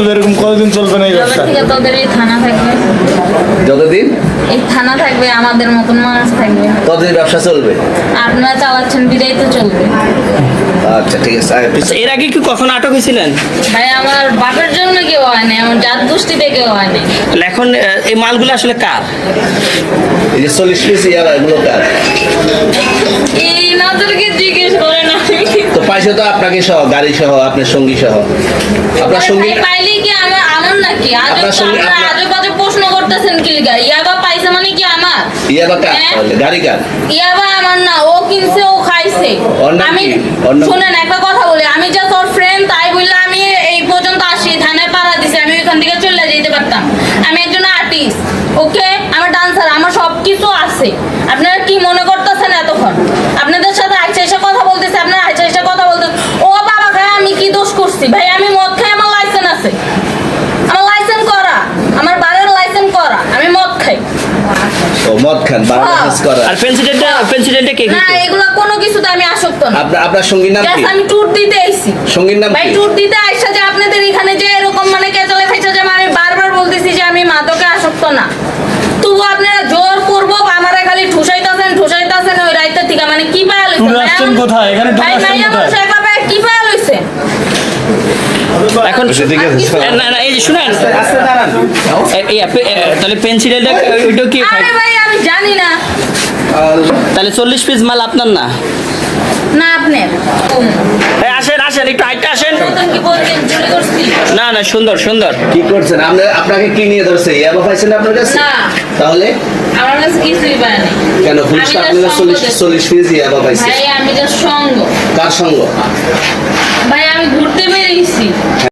এরকম কতদিন চলবে না এই ব্যবসা? থেকে তোদের এই থানা থাকবে, যতদিন এই থানা থাকবে, আমাদের মতন মানুষ থাকবে, ততদিন ব্যবসা চলবে। আপনারা চালাচ্ছেন বিদায় তো চলবে। আচ্ছা ঠিক আছে। এর আগে কি কখনো আটক হয়েছিলেন? ভাই আমার বাপের জন্য কেউ হয় না, আমার জাত গোষ্ঠীতে কেউ হয় না। তাহলে এখন এই মালগুলো আসলে কার? এই যে 40 পিস ইয়াবা এগুলো কার? এই নাদেরকে জিজ্ঞেস করেন, তো পাইছে তো আপনাকে সহ, গাড়ি সহ, আপনার সঙ্গী সহ। আপনার সঙ্গী পাইলে কি আমার নাকি? আপনার সঙ্গে আজে বাজে প্রশ্ন করতেছেন কি লিগা? ইয়াবা পাইছে মানে কি আমার? ইয়াবা কার? হ্যাঁ? গাড়ি কার? ইয়াবা আমার না, ও কিনছে, ও খাইছে। ওর নাম আমি কি? ওর নাম- শুনেন একটা কথা বলি, আমি জাস্ট ওর ফ্রেন্ড, তাই বললে আমি এই পর্যন্ত আসি, থানায় পাড়া দিছি, আমি ওইখান থেকে চলে যেতে পারতাম। আমি একজন আর্টিস্ট, ওকে, আমার ডান্সার, আমার সব কিছু আছে। আপনারা কি মনে করতেছেন এতক্ষণ? আপনাদের সাথে আইসা এসে কথা বলতেছে, আপনারা আইসা এসে কথা বলতেছেন। ও বাবা খায়, আমি কি দোষ করছি? ভাই আমি মদ খাই, আমার লাইসেন্স আছে, আমার লাইসেন্স করা, আমার বাড়ির লাইসেন্স করা, আমি মদ খাই। ও মদ খান, বাংলাদেশ করা। আর প্রেসিডেন্টে কে না, এগুলো কোনো কিছুতে আমি আসক্ত না। আপনার সঙ্গীর নাম কি? Just আমি ট্যুর দিতে আইছি। সঙ্গীর নাম ভাই কি? ট্যুর দিতে আইসা যে আপনাদের এখানে যে এরকম মানে কেচালে ফেচা যে আমি বারবার বলতেছি যে আমি মাদকে আসক্ত না, তবু আপনারা জোর করবো আমারে খালি ঠুসাইতাছেন ওই রাইতের থেকে, মানে কি পায়া লইছে? ট্যুর আসছেন কোথায়? এখানে ট্যুর ভাই আসছেন মাইয়া কোথায়? মানুষ এভাবে কি পায়া লইছে? এখন না এই যে শুনেন, তাহলে প্রেসিডেন্টে ওইটা কি খায়? আরে ভাই আমি জানি না। তাহলে 40 পিস মাল আপনার না? না আপনার এই আসেন একটু হাইটে আসেন। নতুন কি বলছেন চুরি করছি? না সুন্দর কি করছেন? আপনাকে কি নিয়ে ধরছে? ইয়াবা পাইছেন আপনার কাছে? না, তাহলে আমার কাছে কিছুই পায় নাই। কেন পুলিশ আমি আপনাদের just সঙ্গ 40 পিস ইয়াবা পাইছে? ভাই আমি জাস্ট সঙ্গ। কার সঙ্গ? ভাই